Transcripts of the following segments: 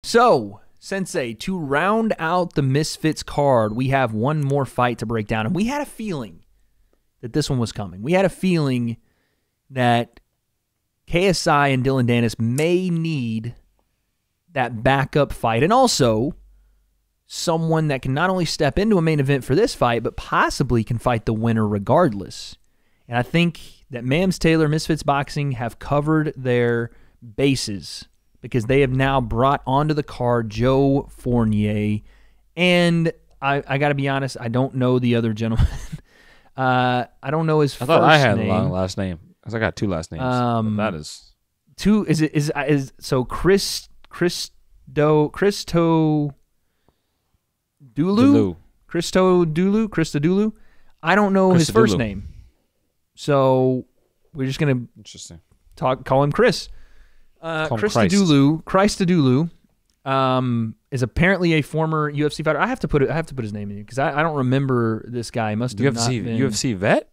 So, Sensei, to round out the Misfits card, we have one more fight to break down. And we had a feeling that this one was coming. We had a feeling that KSI and Dylan Dennis may need that backup fight. And also, someone that can not only step into a main event for this fight, but possibly can fight the winner regardless. And I think that Mams Taylor, Misfits Boxing, have covered their bases because they have now brought onto the card Joe Fournier. And I got to be honest, I don't know the other gentleman. I don't know his first name. I thought I had a long last name. Because I got two last names. That is... Two, so Christodoulou? Christodoulou? I don't know his first name. So we're just going to call him Chris. Christodoulou is apparently a former UFC fighter. I have to put his name in here because I don't remember this guy. Must have not been UFC vet?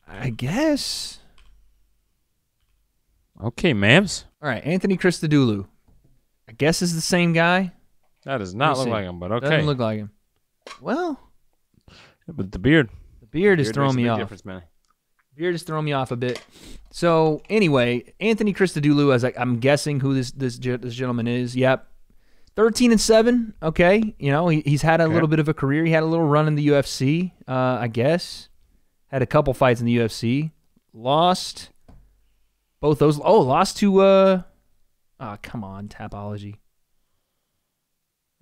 I guess. Okay, Mams. All right, Anthony Christodoulou. I guess is the same guy. That does not look like him, but okay. Doesn't look like him. Well, but the beard. The beard is throwing me off. Difference, man. Beard is throwing me off a bit. So anyway, Anthony Christodoulou, as I'm guessing who this gentleman is. Yep, 13-7. Okay, you know he's had a little bit of a career. He had a little run in the UFC. I guess had a couple fights in the UFC. Lost both those. Oh, lost to come on, Tapology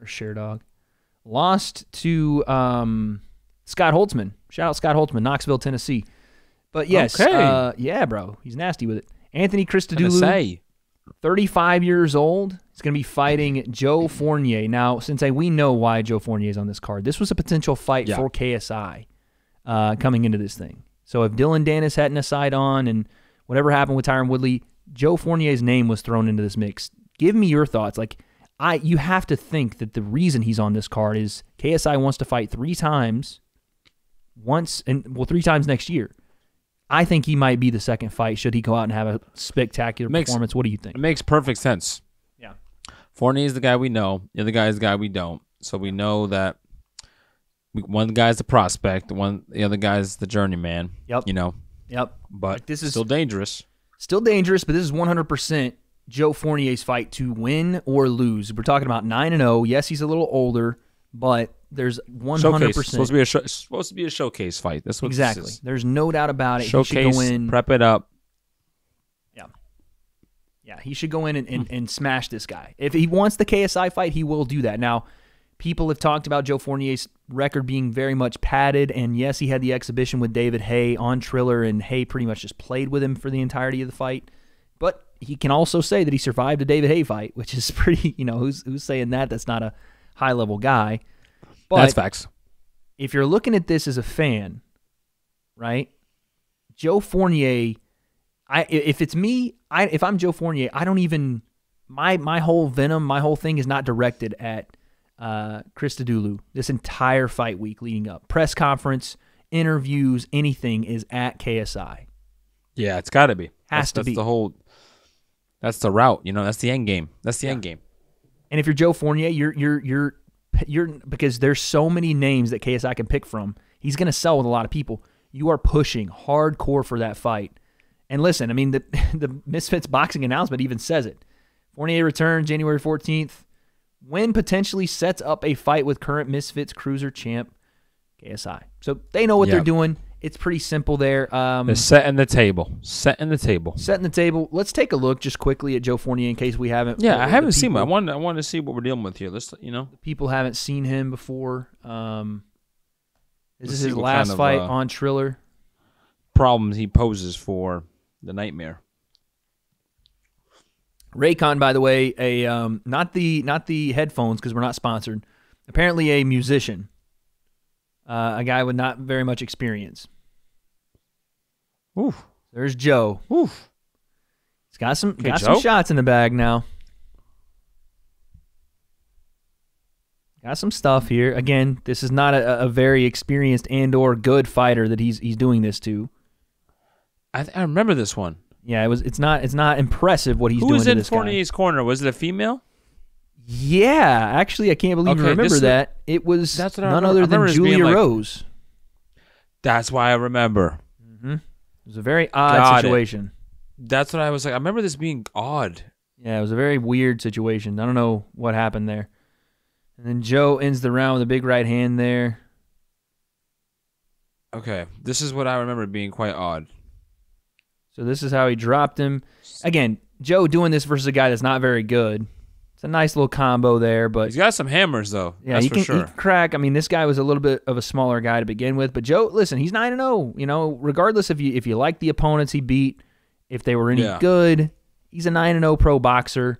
or Sherdog. Lost to Scott Holtzman. Shout out Scott Holtzman, Knoxville, Tennessee. But yes, yeah, bro, he's nasty with it. Anthony Christodoulou, 35 years old. He's going to be fighting Joe Fournier. Now, Sensei, we know why Joe Fournier is on this card. This was a potential fight for KSI coming into this thing. So if Dylan Dennis hadn't a side on and whatever happened with Tyron Woodley, Joe Fournier's name was thrown into this mix. Give me your thoughts. You have to think that the reason he's on this card is KSI wants to fight 3 times, 3 times next year. I think he might be the second fight should he go out and have a spectacular performance. What do you think? It makes perfect sense. Yeah. Fournier is the guy we know. The other guy is the guy we don't. So we know that one guy's the prospect, the other guy's the journeyman. Yep. You know. Yep. But this is still dangerous. Still dangerous, but this is 100% Joe Fournier's fight to win or lose. We're talking about 9-0. Yes, he's a little older, but there's 100%. Supposed to be a showcase fight. That's what exactly. This is. There's no doubt about it. Showcase, he should go in, prep it up. Yeah, he should go in and smash this guy. If he wants the KSI fight, he will do that. Now, people have talked about Joe Fournier's record being very much padded, and yes, he had the exhibition with David Haye on Triller, and Haye pretty much just played with him for the entirety of the fight. But he can also say that he survived a David Haye fight, which is pretty, who's saying that? That's not a high-level guy. But that's facts. If you're looking at this as a fan, right, Joe Fournier, if it's me, if I'm Joe Fournier, I don't even, my whole venom, my whole thing is not directed at Christodoulou this entire fight week leading up. Press conference, interviews, anything is at KSI. Yeah, it's got to be. Has to be. That's the route. That's the end game. That's the end game. And if you're Joe Fournier, you're because there's so many names that KSI can pick from. He's going to sell with a lot of people. You are pushing hardcore for that fight. And listen, I mean, the Misfits boxing announcement even says it. Fournier returns January 14th. Win potentially sets up a fight with current Misfits cruiser champ KSI. So they know what they're doing. It's pretty simple there. They're setting the table. Setting the table. Let's take a look just quickly at Joe Fournier in case we haven't. Yeah, I haven't seen him. I wanted to see what we're dealing with here. Let's, The people haven't seen him before. This is his last fight on Triller. Problems he poses for the Nightmare. Raycon, by the way, not the headphones because we're not sponsored. Apparently a musician. A guy with not very much experience. Oof. There's Joe. Oof. He's got some shots in the bag now. Got some stuff here. Again, this is not a very experienced and/or good fighter that he's doing this to. I remember this one. Yeah, it's not impressive what he's doing to this guy. Who was in Fournier's corner? Was it a female? Yeah, actually, I can't believe you remember that. It was none other than Julia Rose. That's why I remember. Mm-hmm. It was a very odd situation. That's what I was like. I remember this being odd. Yeah, it was a very weird situation. I don't know what happened there. And then Joe ends the round with a big right hand there. Okay, this is what I remember being quite odd. So this is how he dropped him. Again, Joe doing this versus a guy that's not very good. It's a nice little combo there, but he's got some hammers though. Yeah, that's he can sure. crack. I mean, this guy was a little bit of a smaller guy to begin with, but Joe, listen, he's 9-0. You know, regardless if you like the opponents he beat, if they were any good, he's a 9-0 pro boxer.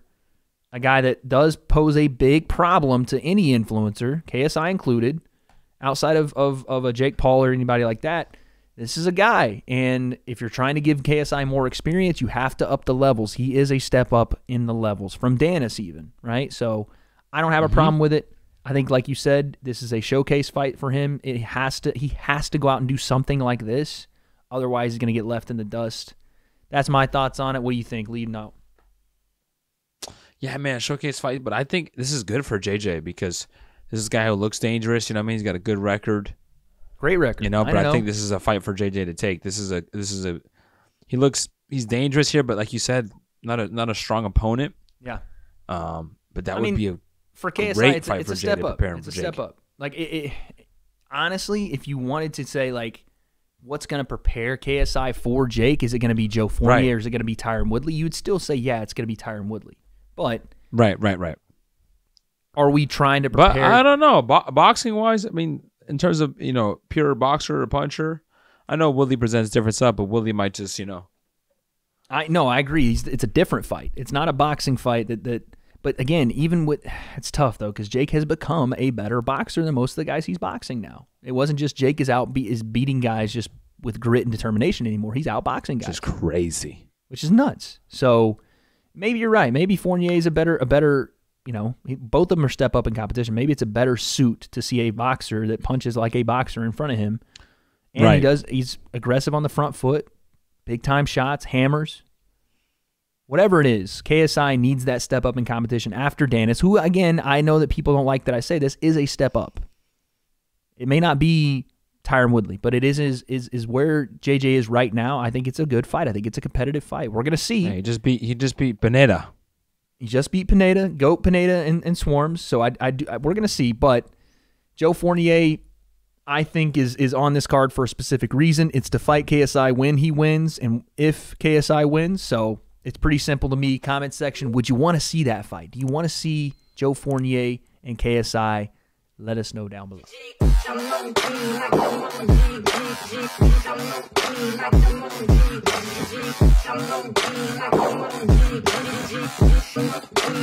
A guy that does pose a big problem to any influencer, KSI included, outside of a Jake Paul or anybody like that. This is a guy, and if you're trying to give KSI more experience, you have to up the levels. He is a step up in the levels, from Danis even, right? So I don't have a problem with it. I think, like you said, this is a showcase fight for him. He has to go out and do something like this. Otherwise, he's going to get left in the dust. That's my thoughts on it. What do you think leading out? Yeah, man, showcase fight, but I think this is good for JJ because this is a guy who looks dangerous. You know what I mean? He's got a good record. Great record. You know, but I think this is a fight for JJ to take. He's dangerous here, but like you said, not a strong opponent. Yeah. But that would be a for KSI, great fight for a step JJ up. preparing it's for a step up. Like honestly, if you wanted to say like what's going to prepare KSI for Jake, is it going to be Joe Fournier or is it going to be Tyron Woodley? You'd still say it's going to be Tyron Woodley. But right. Are we trying to prepare? But I don't know. Boxing wise, I mean, in terms of, you know, pure boxer or puncher, I know Woodley presents different stuff, but Woodley might just, you know. I agree. It's a different fight. It's not a boxing fight but again, even with, it's tough though, because Jake has become a better boxer than most of the guys he's boxing now. It wasn't just Jake is beating guys just with grit and determination anymore. He's outboxing guys. Which is crazy. Which is nuts. So maybe you're right. Maybe Fournier is a better, you know, both of them are step up in competition. Maybe it's a better suit to see a boxer that punches like a boxer in front of him. And he's aggressive on the front foot, big time shots, hammers. Whatever it is, KSI needs that step up in competition after Danis, who, again, I know that people don't like that I say this, is a step up. It may not be Tyron Woodley, but it is where JJ is right now. I think it's a good fight. I think it's a competitive fight. We're going to see. Yeah, he just beat Pineda. He just beat Pineda, Goat Pineda and Swarms. So we're going to see. But Joe Fournier, I think, is on this card for a specific reason. It's to fight KSI when he wins and if KSI wins. So it's pretty simple to me. Comment section, would you want to see that fight? Do you want to see Joe Fournier and KSI? Let us know down below.